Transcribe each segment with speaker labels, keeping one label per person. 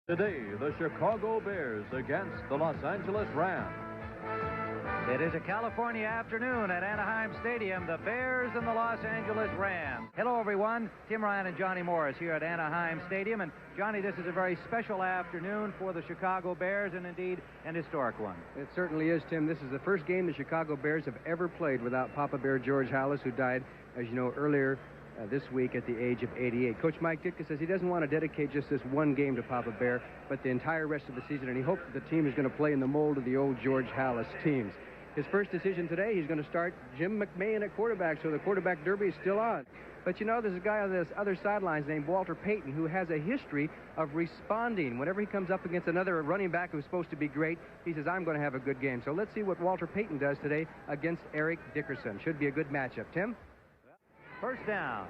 Speaker 1: Today, the Chicago Bears against the Los Angeles Rams.
Speaker 2: It is a California afternoon at Anaheim Stadium. The Bears and the Los Angeles Rams. Hello, everyone. Tim Ryan and Johnny Morris here at Anaheim Stadium. And, Johnny, this is a very special afternoon for the Chicago Bears, and indeed an historic one.
Speaker 3: It certainly is, Tim. This is the first game the Chicago Bears have ever played without Papa Bear George Halas, who died, as you know, earlier this week at the age of 88. Coach Mike Ditka says he doesn't want to dedicate just this one game to Papa Bear, but the entire rest of the season, and he hopes that the team is going to play in the mold of the old George Halas teams. His first decision today, he's going to start Jim McMahon at quarterback, so the quarterback derby is still on. But you know, there's a guy on this other sidelines named Walter Payton who has a history of responding. Whenever he comes up against another running back who's supposed to be great, he says, I'm going to have a good game. So let's see what Walter Payton does today against Eric Dickerson. Should be a good matchup. Tim?
Speaker 2: First down,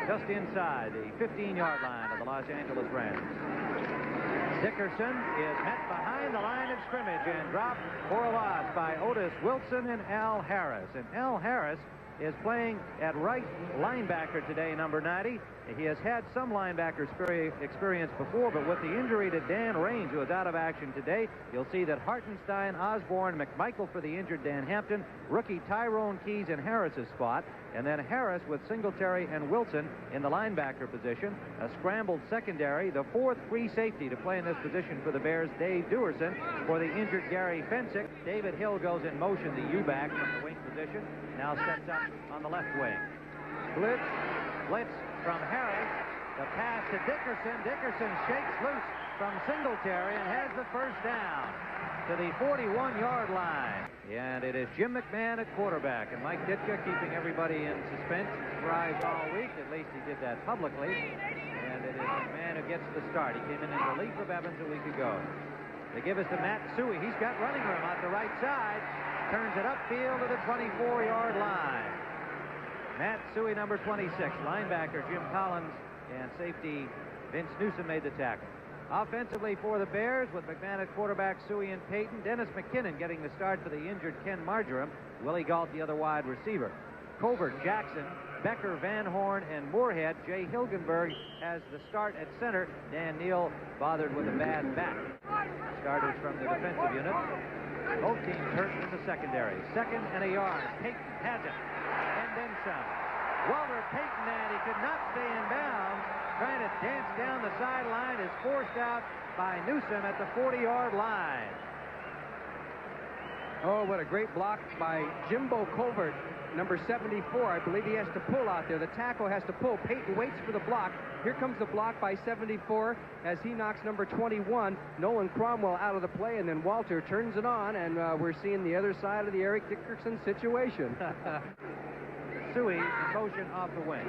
Speaker 2: just inside the 15-yard line of the Los Angeles Rams. Dickerson is met behind the line of scrimmage and dropped for a loss by Otis Wilson and Al Harris. And Al Harris is playing at right linebacker today, number 90. He has had some linebacker experience before, but with the injury to Dan Raines, who is out of action today, you'll see that Hartenstein, Osborne, McMichael for the injured Dan Hampton, rookie Tyrone Keys in Harris's spot, and then Harris with Singletary and Wilson in the linebacker position. A scrambled secondary, the fourth free safety to play in this position for the Bears, Dave Duerson, for the injured Gary Fensick. David Hill goes in motion, the U-back from the wing position, now steps up on the left wing. Blitz from Harris. The pass to Dickerson. Dickerson shakes loose from Singletary and has the first down to the 41-yard line. And it is Jim McMahon at quarterback. And Mike Ditka keeping everybody in suspense, surprised all week. At least he did that publicly. And it is McMahon who gets the start. He came in relief of Evans a week ago. They give us to Matt Suey. He's got running room out the right side. Turns it upfield to the 24-yard line. Matt Suey, number 26. Linebacker Jim Collins and safety Vince Newsom made the tackle. Offensively for the Bears, with McMahon at quarterback, Suey and Payton. Dennis McKinnon getting the start for the injured Ken Marjoram. Willie Galt, the other wide receiver. Covert, Jackson, Becker, Van Horn, and Moorhead. Jay Hilgenberg has the start at center. Dan Neal bothered with a bad back. Starters from the defensive unit. Both teams hurt in the secondary. Second and a yard. Payton has it. And then some. Walter Payton, and he could not stay in bounds. Trying to dance down the sideline, is forced out by Newsom at the 40-yard line.
Speaker 3: Oh, what a great block by Jimbo Covert, number 74. I believe he has to pull out there. The tackle has to pull. Payton waits for the block. Here comes the block by 74 as he knocks number 21, Nolan Cromwell, out of the play, and then Walter turns it on, and we're seeing the other side of the Eric Dickerson situation.
Speaker 2: Suey in motion off the wing.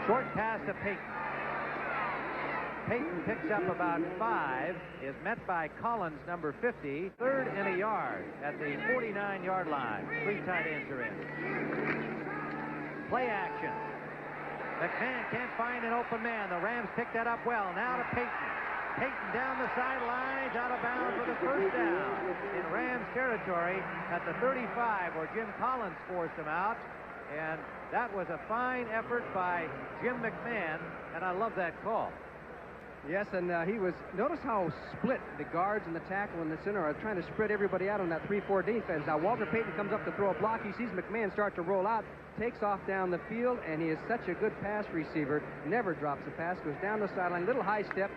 Speaker 2: Short pass to Payton. Payton picks up about 5, is met by Collins, number 50. Third and a yard at the 49-yard line. 3 tight ends are in. Play action. McMahon can't find an open man. The Rams pick that up well. Now to Payton. Payton down the sidelines, out of bounds with a first down in Rams territory at the 35, where Jim Collins forced him out. And that was a fine effort by Jim McMahon, and I love that call.
Speaker 3: Yes, and he was, notice how split the guards and the tackle in the center are trying to spread everybody out on that 3-4 defense. Now Walter Payton comes up to throw a block. He sees McMahon start to roll out, takes off down the field, and he is such a good pass receiver. Never drops a pass, goes down the sideline, little high step,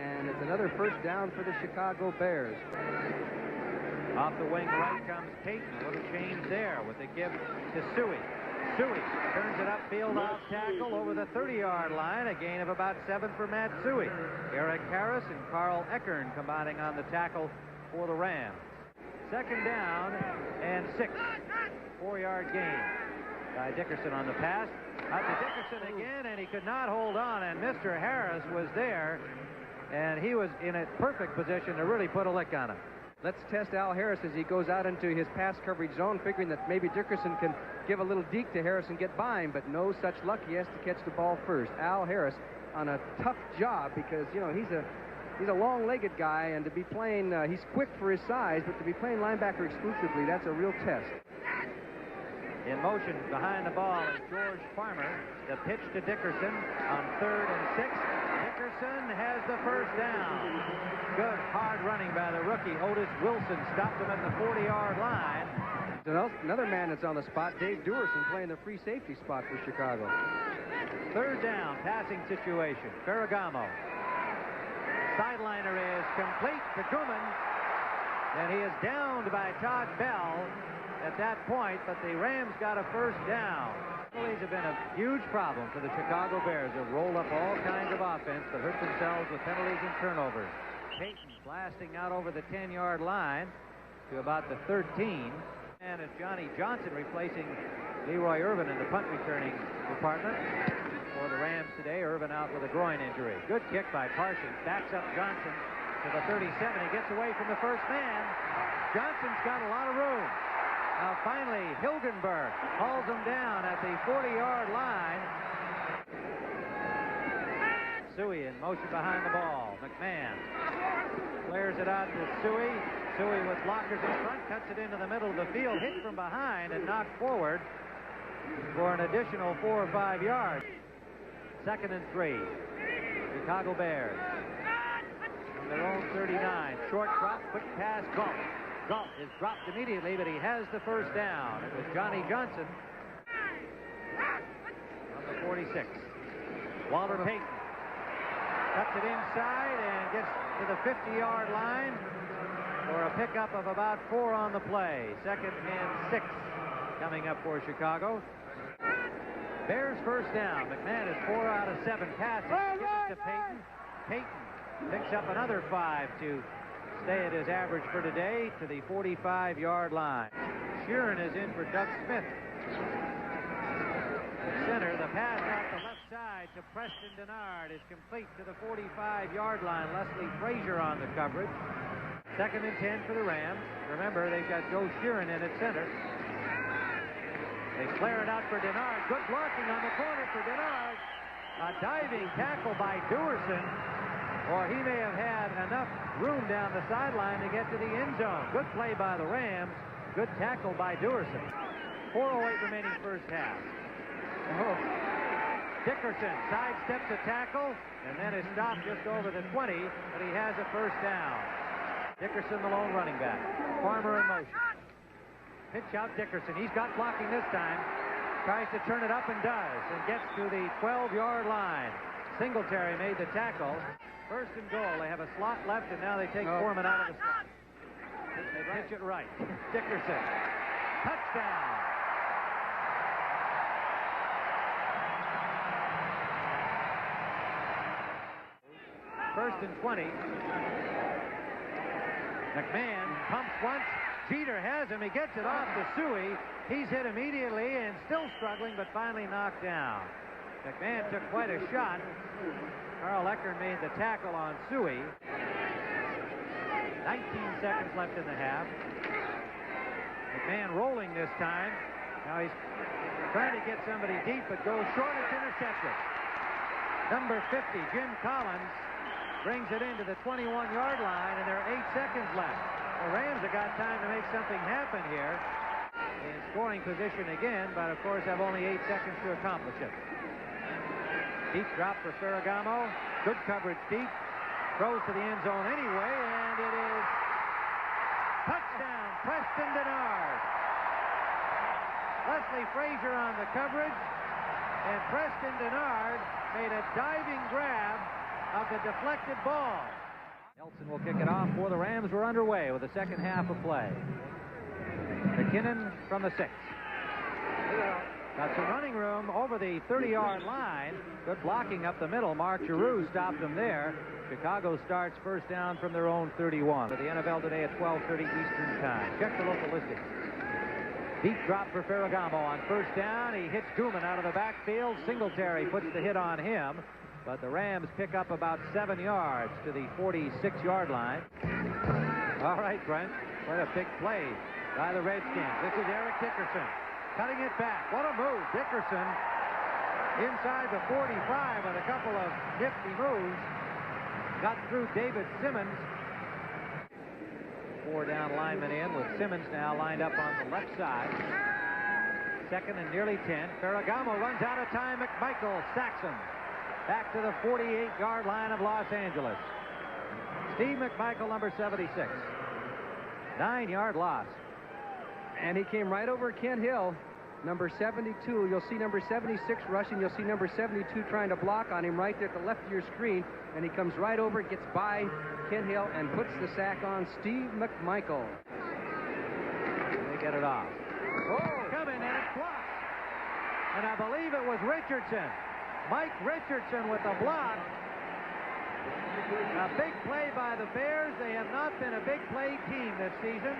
Speaker 3: and it's another first down for the Chicago Bears.
Speaker 2: Off the wing right comes Payton. A little change there with a give to Suey. Suey turns it upfield off tackle over the 30-yard line. A gain of about 7 for Matt Suey. Eric Harris and Carl Eckern combining on the tackle for the Rams. Second down and 6. 4-yard gain by Dickerson on the pass. Out to Dickerson again, and he could not hold on, and Mr. Harris was there, and he was in a perfect position to really put a lick on him.
Speaker 3: Let's test Al Harris as he goes out into his pass coverage zone, figuring that maybe Dickerson can give a little deke to Harris and get by him, but no such luck. He has to catch the ball first. Al Harris on a tough job because, you know, he's a long-legged guy, and to be playing, he's quick for his size, but to be playing linebacker exclusively, that's a real test.
Speaker 2: In motion behind the ball is George Farmer. The pitch to Dickerson on 3rd and 6. Dickerson has the first down. Good hard running by the rookie. Otis Wilson stopped him at the 40-yard line.
Speaker 3: Another man that's on the spot, Dave Dewerson, playing the free safety spot for Chicago.
Speaker 2: Third down, passing situation. Ferragamo. Sideliner is complete to Gooman, and he is downed by Todd Bell at that point, but the Rams got a first down. Penalties have been a huge problem for the Chicago Bears. They've rolled up all kinds of offense, but hurt themselves with penalties and turnovers. Payton blasting out over the 10-yard line to about the 13. And it's Johnny Johnson replacing Leroy Irvin in the punt returning department for the Rams today. Irvin out with a groin injury. Good kick by Parsons. Backs up Johnson to the 37. He gets away from the first man. Johnson's got a lot of room. Now finally, Hilgenberg hauls him down at the 40-yard line. Suey in motion behind the ball. McMahon flares it out to Suey. Suey with blockers in front, cuts it into the middle of the field, hit from behind and knocked forward for an additional 4 or 5 yards. 2nd and 3. Chicago Bears from their own 39. Short drop, quick pass, Galt. Galt is dropped immediately, but he has the first down. It was Johnny Johnson on the 46. Walter Payton cuts it inside and gets to the 50-yard line for a pickup of about 4 on the play. 2nd and 6 coming up for Chicago. Bears first down. McMahon is 4 out of 7 passes. Gives it to Payton. Payton picks up another 5 to stay at his average for today to the 45-yard line. Sheeran is in for Doug Smith. The center, the pass out the left side to Preston Denard is complete to the 45-yard line. Leslie Frazier on the coverage. 2nd and 10 for the Rams. Remember, they've got Joe Sheeran in at center. They flare it out for Denard. Good blocking on the corner for Denard. A diving tackle by Dewerson, or he may have had enough room down the sideline to get to the end zone. Good play by the Rams. Good tackle by Dewerson. 4:08 remaining first half. Dickerson sidesteps a tackle and then is stopped just over the 20, but he has a first down. Dickerson, the lone running back. Farmer in motion. Pitch out Dickerson. He's got blocking this time. Tries to turn it up and does, and gets to the 12-yard line. Singletary made the tackle. 1st and goal. They have a slot left, and now they take Foreman out of the slot. They pitch it right. Dickerson. Touchdown. First and 20. McMahon pumps once. Jeter has him. He gets it off to Suey. He's hit immediately and still struggling, but finally knocked down. McMahon took quite a shot. Carl Eckern made the tackle on Suey. 19 seconds left in the half. McMahon rolling this time. Now he's trying to get somebody deep, but goes short. It's intercepted. Number 50, Jim Collins, brings it into the 21-yard line, and there are 8 seconds left. The Rams have got time to make something happen here. In scoring position again, but of course have only 8 seconds to accomplish it. Deep drop for Ferragamo. Good coverage deep. Throws to the end zone anyway, and it is touchdown, Preston Denard. Leslie Frazier on the coverage, and Preston Denard made a diving grab of the deflected ball. Nelson will kick it off for the Rams. We're underway with the second half of play. McKinnon from the 6. Got some running room over the 30-yard line. Good blocking up the middle. Mark Giroux stopped him there. Chicago starts first down from their own 31. For the NFL today at 12:30 Eastern Time. Check the local listings. Deep drop for Ferragamo on first down. He hits Gooman out of the backfield. Singletary puts the hit on him. But the Rams pick up about 7 yards to the 46-yard line. All right, Brent. What a big play by the Redskins. This is Eric Dickerson cutting it back. What a move. Dickerson inside the 45 with a couple of nifty moves. Got through David Simmons. 4 down linemen in with Simmons now lined up on the left side. 2nd and nearly 10. Ferragamo runs out of time. McMichael sacks him. back to the 48-yard line of Los Angeles. Steve McMichael, number 76. 9-yard loss.
Speaker 3: And he came right over Kent Hill, number 72. You'll see number 76 rushing. You'll see number 72 trying to block on him right there at the left of your screen. And he comes right over, gets by Kent Hill, and puts the sack on Steve McMichael.
Speaker 2: They get it off. Oh, coming, and it's blocked. And I believe it was Richardson. Mike Richardson with the block. A big play by the Bears. They have not been a big play team this season.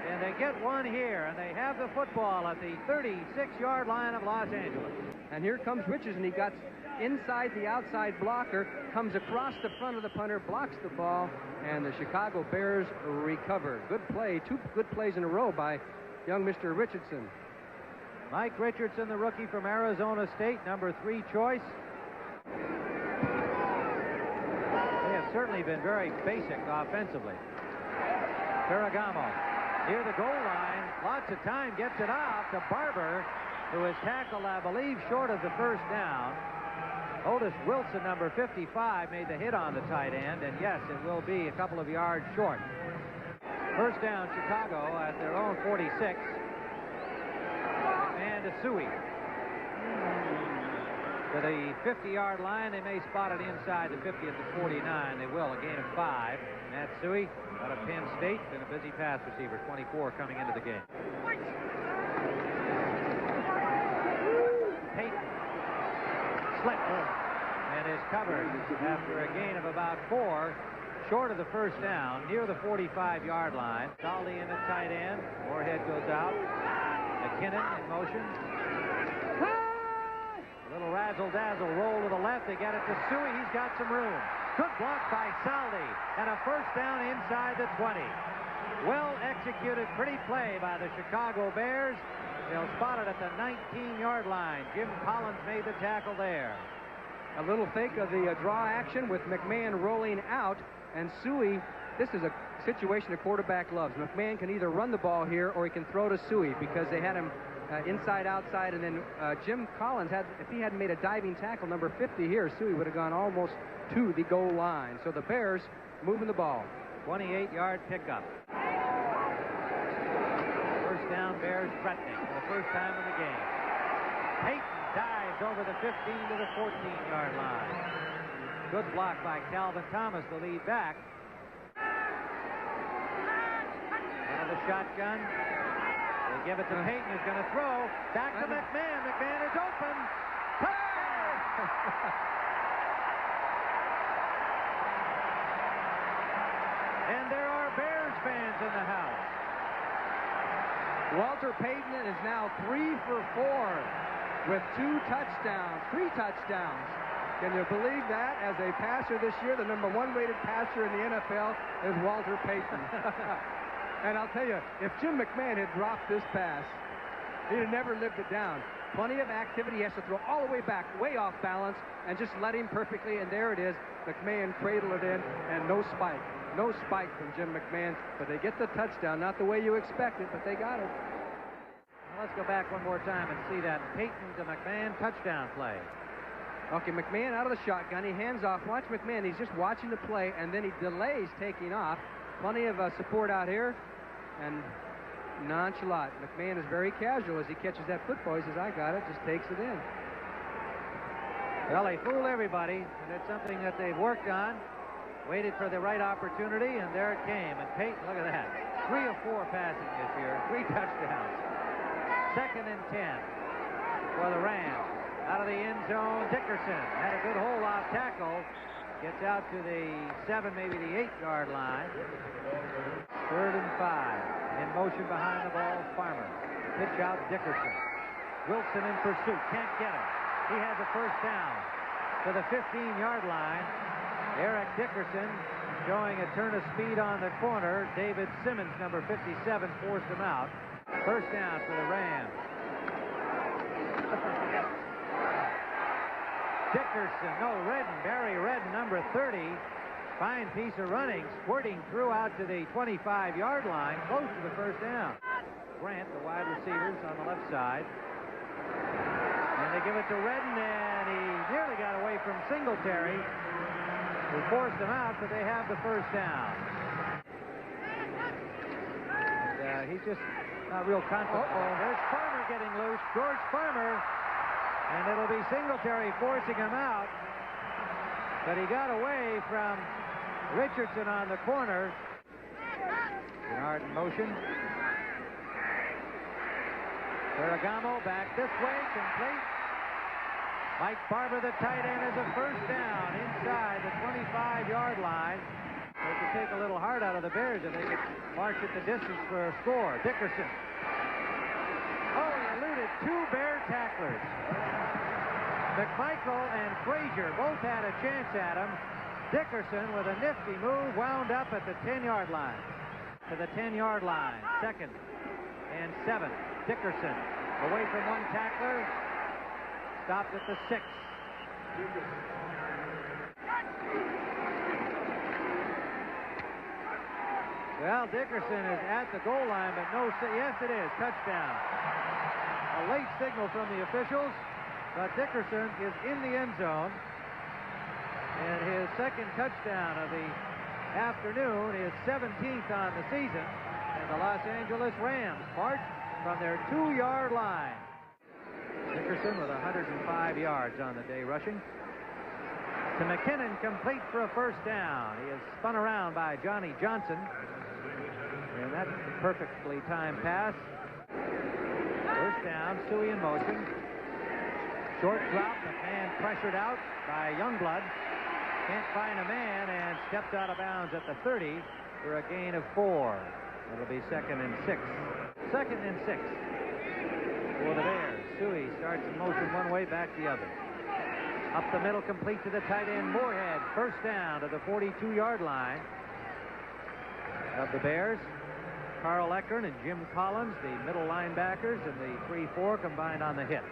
Speaker 2: And they get one here, and they have the football at the 36-yard line of Los Angeles.
Speaker 3: And here comes Richardson. He got inside the outside blocker, comes across the front of the punter, blocks the ball, and the Chicago Bears recover. Good play, 2 good plays in a row by young Mr. Richardson.
Speaker 2: Mike Richardson, the rookie from Arizona State, number 3 choice. They have certainly been very basic offensively. Ferragamo near the goal line, lots of time, gets it off to Barber, who is tackled, I believe, short of the first down. Otis Wilson, number 55, made the hit on the tight end, and yes, it will be a couple of yards short. First down, Chicago at their own 46. And Asui to the 50-yard line. They may spot it inside the 50 at the 49. They will, a gain of 5. Matt Suey out of Penn State, and a busy pass receiver, 24 coming into the game. Payton slipped and is covered after a gain of about 4, short of the first down, near the 45-yard line. Saldi in the tight end. Moorhead goes out. McKinnon in motion. A little razzle-dazzle roll to the left. They get it to Suey. He's got some room. Good block by Saldi. And a first down inside the 20. Well executed, pretty play by the Chicago Bears. They'll spot it at the 19-yard line. Jim Collins made the tackle there.
Speaker 3: A little fake of the draw action with McMahon rolling out, and Suey, this is a situation a quarterback loves. McMahon can either run the ball here or he can throw to Suey, because they had him inside, outside, and then Jim Collins, if he hadn't made a diving tackle, number 50 here, Suey would have gone almost to the goal line. So the Bears moving the ball.
Speaker 2: 28-yard pickup. First down, Bears threatening for the first time in the game. Payton dives over the 15 to the 14-yard line. Good block by Calvin Thomas, the lead back. Out of the shotgun. They give it to Payton, who's going to throw. Back to McMahon. McMahon is open. Touchdown! And there are Bears fans in the house.
Speaker 3: Walter Payton is now 3 for 4 with 2 touchdowns, 3 touchdowns. Can you believe that? As a passer this year, the number 1 rated passer in the NFL is Walter Payton. And I'll tell you, if Jim McMahon had dropped this pass, he'd have never lived it down. Plenty of activity. He has to throw all the way back, way off balance, and just let him perfectly. And there it is. McMahon cradled it in, and no spike. No spike from Jim McMahon, but they get the touchdown. Not the way you expect it, but they got it.
Speaker 2: Well, let's go back one more time and see that Payton to McMahon touchdown play.
Speaker 3: Okay, McMahon out of the shotgun. He hands off. Watch McMahon. He's just watching the play, and then he delays taking off. Plenty of support out here, and nonchalant. McMahon is very casual as he catches that football. He says, I got it. Just takes it in.
Speaker 2: Well, they fool everybody, and it's something that they've worked on. Waited for the right opportunity, and there it came. And Payton, look at that. 3 of 4 passing this year. 3 touchdowns. 2nd and 10 for the Rams. Out of the end zone, Dickerson had a good hold-off tackle. Gets out to the 7, maybe the 8-yard line. 3rd and 5. In motion behind the ball, Farmer. Pitch out, Dickerson. Wilson in pursuit. Can't get him. He has a first down to the 15-yard line. Eric Dickerson showing a turn of speed on the corner. David Simmons, number 57, forced him out. First down for the Rams. Dickerson, Redden, Barry Redden, number 30. Fine piece of running, squirting through out to the 25-yard line, close to the first down. Grant, the wide receivers on the left side. And they give it to Redden, and he nearly got away from Singletary, who forced him out, but they have the first down. And, he's just not real confident. There's Farmer getting loose. George Farmer. And it'll be Singletary forcing him out. But he got away from Richardson on the corner. Bernard in motion. Ferragamo back this way, complete. Mike Barber, the tight end, is a first down inside the 25-yard line. They could take a little heart out of the Bears if they could march at the distance for a score. Dickerson. Oh, he eluded two Bear tacklers. McMichael and Frazier both had a chance at him. Dickerson, with a nifty move, wound up at the 10-yard line. To the 10-yard line. 2nd and 7. Dickerson away from one tackler. Stopped at the 6. Well, Dickerson is at the goal line, but no, yes it is, touchdown. A late signal from the officials, but Dickerson is in the end zone. And his second touchdown of the afternoon is 17th on the season. And the Los Angeles Rams march from their 2-yard line. Dickerson with 105 yards on the day rushing. To McKinnon, complete for a first down. He is spun around by Johnny Johnson. And that's a perfectly timed pass. First down, Suey in motion. Short drop, McMahon pressured out by Youngblood. Can't find a man and stepped out of bounds at the 30 for a gain of 4. It'll be 2nd and 6. 2nd and 6 for the Bears. Suey starts in motion one way, back the other. Up the middle, complete to the tight end, Moorhead. First down to the 42-yard line of the Bears. Carl Eckern and Jim Collins, the middle linebackers, and the 3-4 combined on the hit.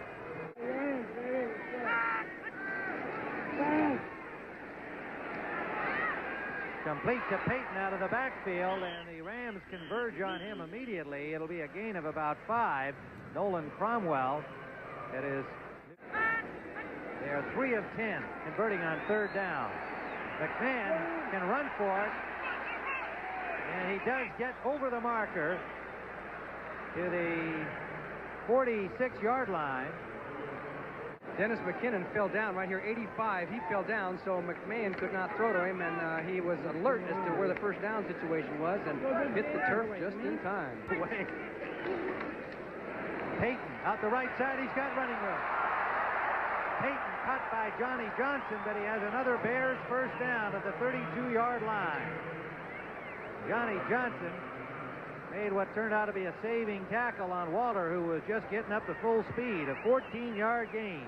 Speaker 2: Complete to Payton out of the backfield, and the Rams converge on him immediately. It'll be a gain of about 5. Nolan Cromwell, that is, they are 3 of 10, converting on 3rd down. McMahon can run for it, and he does get over the marker to the 46-yard line.
Speaker 3: Dennis McKinnon fell down right here, 85. He fell down, so McMahon could not throw to him, and he was alert as to where the first down situation was and hit the turf just in time.
Speaker 2: Payton out the right side. He's got running room. Payton cut by Johnny Johnson, but he has another Bears first down at the 32-yard line. Johnny Johnson made what turned out to be a saving tackle on Walter, who was just getting up to full speed. A 14-yard gain.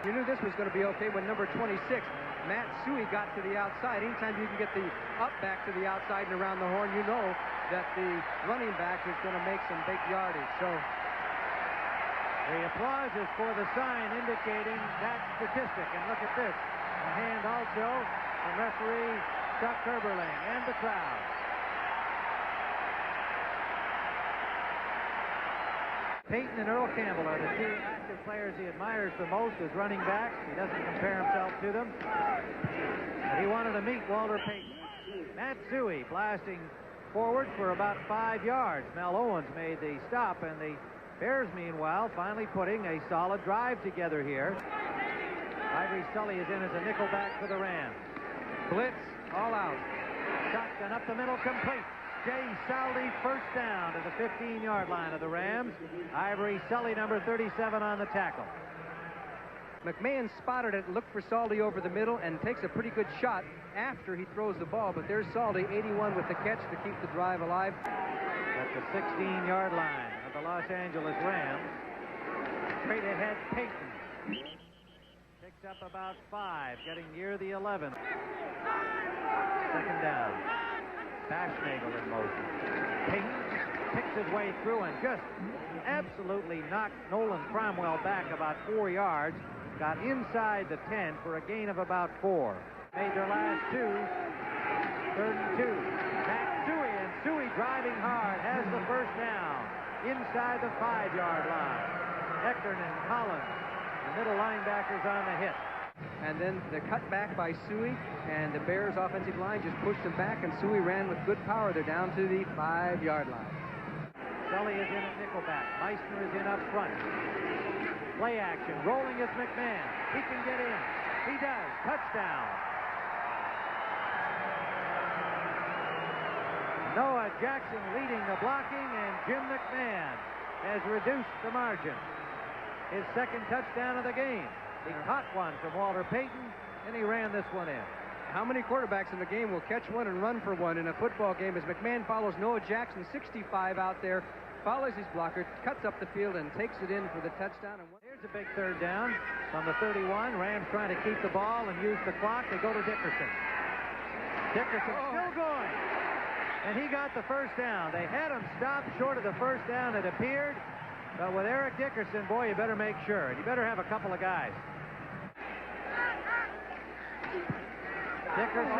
Speaker 3: You knew this was going to be okay when number 26, Matt Suey, got to the outside. Anytime you can get the up back to the outside and around the horn, you know that the running back is going to make some big yardage. So
Speaker 2: the applause is for the sign indicating that statistic. And look at this. A hand also from referee Chuck Herberling and the crowd. Payton and Earl Campbell are the 2 active players he admires the most as running backs. He doesn't compare himself to them. But he wanted to meet Walter Payton. Matt Suey blasting forward for about 5 yards. Mel Owens made the stop, and the Bears, meanwhile, finally putting a solid drive together here. Ivory Sully is in as a nickel back for the Rams. Blitz, all out. Shotgun up the middle, complete. Jay Saldi, first down to the 15-yard line of the Rams. Ivory Sully, number 37, on the tackle.
Speaker 3: McMahon spotted it, looked for Saldi over the middle, and takes a pretty good shot after he throws the ball. But there's Saldi, 81, with the catch to keep the drive alive.
Speaker 2: At the 16-yard line of the Los Angeles Rams. Straight ahead, Payton. Picks up about 5, getting near the 11. 2nd down. Bashnagel in motion. Payton picks his way through and just absolutely knocked Nolan Cromwell back about 4 yards. Got inside the 10 for a gain of about 4. Made their last 2. 3rd and 2. Matt Suey, and Suey driving hard, has the first down inside the 5-yard line. Eckern and Collins The middle linebackers on the hit.
Speaker 3: And then the cut back by Suey, and the Bears offensive line just pushed him back, and Suey ran with good power. They're down to the 5-yard line.
Speaker 2: Sully is in at nickelback. Meissner is in up front. Play action. Rolling is McMahon. He can get in. He does. Touchdown. Noah Jackson leading the blocking, and Jim McMahon has reduced the margin. His second touchdown of the game. He caught one from Walter Payton, and he ran this one in.
Speaker 3: How many quarterbacks in the game will catch one and run for one in a football game as McMahon follows Noah Jackson, 65 out there, follows his blocker, cuts up the field, and takes it in for the touchdown.
Speaker 2: Here's a big third down from the 31. Rams trying to keep the ball and use the clock. They go to Dickerson. Dickerson still going, and he got the first down. They had him stopped short of the first down, it appeared. But with Eric Dickerson, boy, you better make sure. And you better have a couple of guys. Dickerson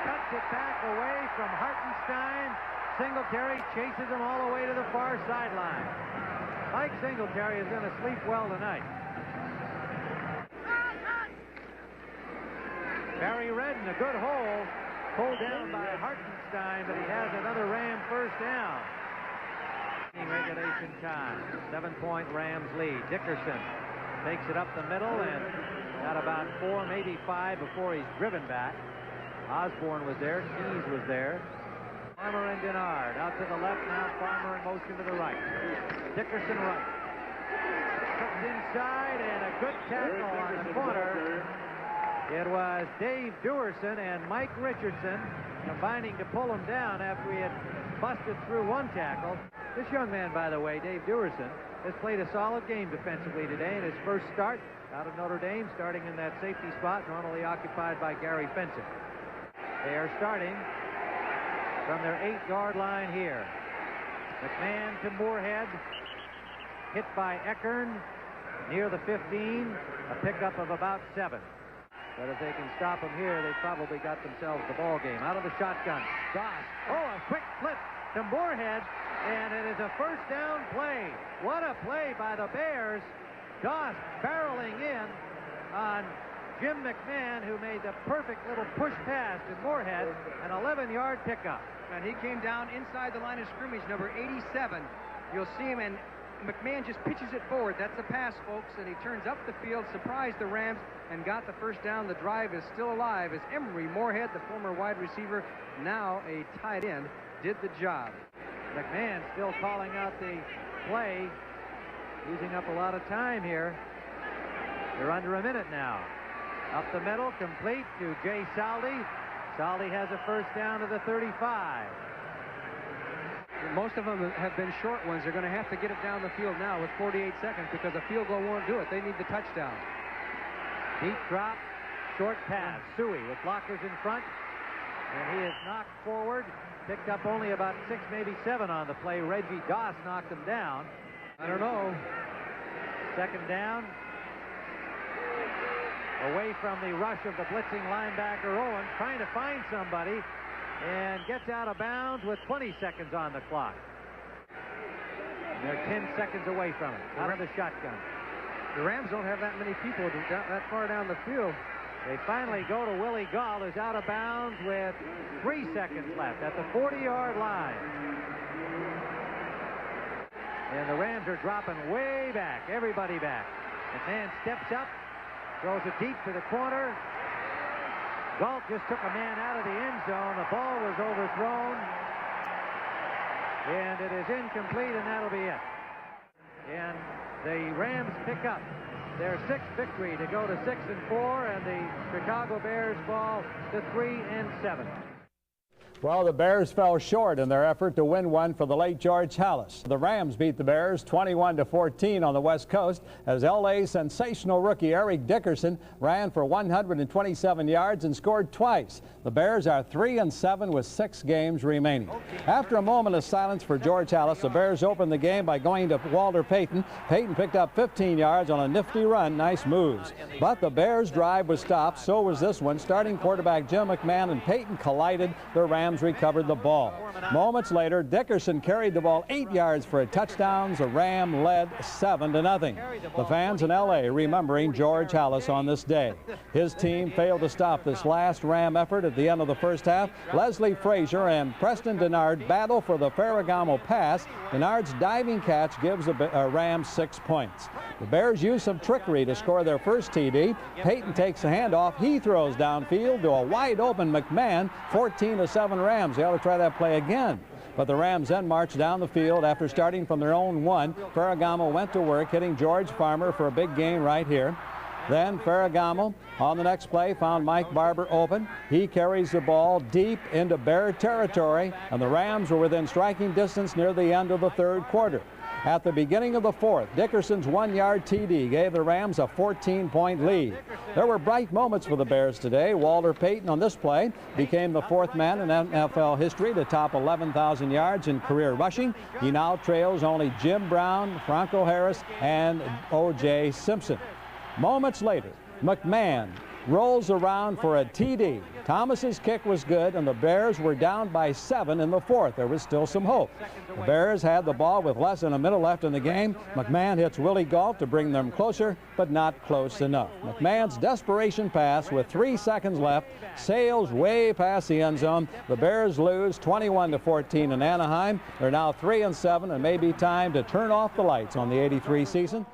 Speaker 2: cuts it back away from Hartenstein. Singletary chases him all the way to the far sideline. Mike Singletary is going to sleep well tonight. Barry Redden, a good hole, pulled down by Hartenstein, but he has another Ram first down. Regulation time. 7-point Rams lead. Dickerson takes it up the middle and got about 4, maybe 5 before he's driven back. Osborne was there. Keys was there. Farmer and Denard out to the left now. Farmer in motion to the right. Dickerson right. Comes inside and a good tackle on the corner. It was Dave Dewerson and Mike Richardson combining to pull him down after he had busted through one tackle. This young man, by the way, Dave Dewerson, has played a solid game defensively today in his first start out of Notre Dame, starting in that safety spot normally occupied by Gary Fensick. They are starting from their 8-yard line here. McMahon to Moorhead, hit by Eckern near the 15, a pickup of about 7. But if they can stop him here, they've probably got themselves the ball game. Out of the shotgun, Doss. Oh, a quick flip to Moorhead, and it is a first down play. What a play by the Bears. Doss barreling in on Jim McMahon, who made the perfect little push pass to Moorhead, an 11-yard pickup.
Speaker 3: And he came down inside the line of scrimmage, number 87. You'll see him, and McMahon just pitches it forward. That's the pass, folks, and he turns up the field, surprised the Rams, and got the first down. The drive is still alive as Emery Moorhead, the former wide receiver, now a tight end, did the job.
Speaker 2: McMahon still calling out the play, using up a lot of time here. They're under a minute now. Up the middle, complete to Jay Saldi. Saldi has a first down to the 35.
Speaker 3: Most of them have been short ones. They're going to have to get it down the field now with 48 seconds because a field goal won't do it. They need the touchdown.
Speaker 2: Deep drop, short pass. Suey with blockers in front, and he is knocked forward. Picked up only about 6, maybe 7 on the play. Reggie Doss knocked him down.
Speaker 3: I don't know.
Speaker 2: Second down. Away from the rush of the blitzing linebacker Owen, trying to find somebody, and gets out of bounds with 20 seconds on the clock. And they're 10 seconds away from it, out of the shotgun.
Speaker 3: The Rams don't have that many people that far down the field.
Speaker 2: They finally go to Willie Gall, who's out of bounds with 3 seconds left at the 40-yard line. And the Rams are dropping way back, everybody back. McMahon steps up, throws it deep to the corner. Galt just took a man out of the end zone. The ball was overthrown. And it is incomplete, and that'll be it. And the Rams pick up their 6th victory to go to 6-4, and the Chicago Bears fall to 3-7.
Speaker 4: Well, the Bears fell short in their effort to win one for the late George Halas. The Rams beat the Bears 21-14 on the West Coast as L.A.'s sensational rookie Eric Dickerson ran for 127 yards and scored twice. The Bears are 3-7 with 6 games remaining. After a moment of silence for George Halas, the Bears opened the game by going to Walter Payton. Payton picked up 15 yards on a nifty run. Nice moves. But the Bears' drive was stopped. So was this one. Starting quarterback Jim McMahon and Payton collided. The Rams Rams recovered the ball. Moments later, Dickerson carried the ball 8 yards for a touchdown. The Ram led 7-0. The fans in L.A. remembering George Halas on this day. His team failed to stop this last Ram effort at the end of the first half. Leslie Frazier and Preston Denard battle for the Ferragamo pass. Denard's diving catch gives the Rams 6 points. The Bears use some trickery to score their first TD. Payton takes a handoff. He throws downfield to a wide open McMahon. 14-7 Rams. They ought to try that play again. But the Rams then marched down the field after starting from their own 1. Ferragamo went to work, hitting George Farmer for a big gain right here. Then Ferragamo on the next play found Mike Barber open. He carries the ball deep into Bear territory, and the Rams were within striking distance near the end of the third quarter. At the beginning of the fourth, Dickerson's 1-yard TD gave the Rams a 14-point lead. There were bright moments for the Bears today. Walter Payton on this play became the 4th man in NFL history to top 11,000 yards in career rushing. He now trails only Jim Brown, Franco Harris, and O.J. Simpson. Moments later, McMahon rolls around for a TD. Thomas's kick was good, and the Bears were down by 7 in the fourth. There was still some hope. The Bears had the ball with less than a minute left in the game. McMahon hits Willie Gault to bring them closer, but not close enough. McMahon's desperation pass with 3 seconds left sails way past the end zone. The Bears lose 21-14 in Anaheim. They're now 3-7, and may be time to turn off the lights on the '83 season.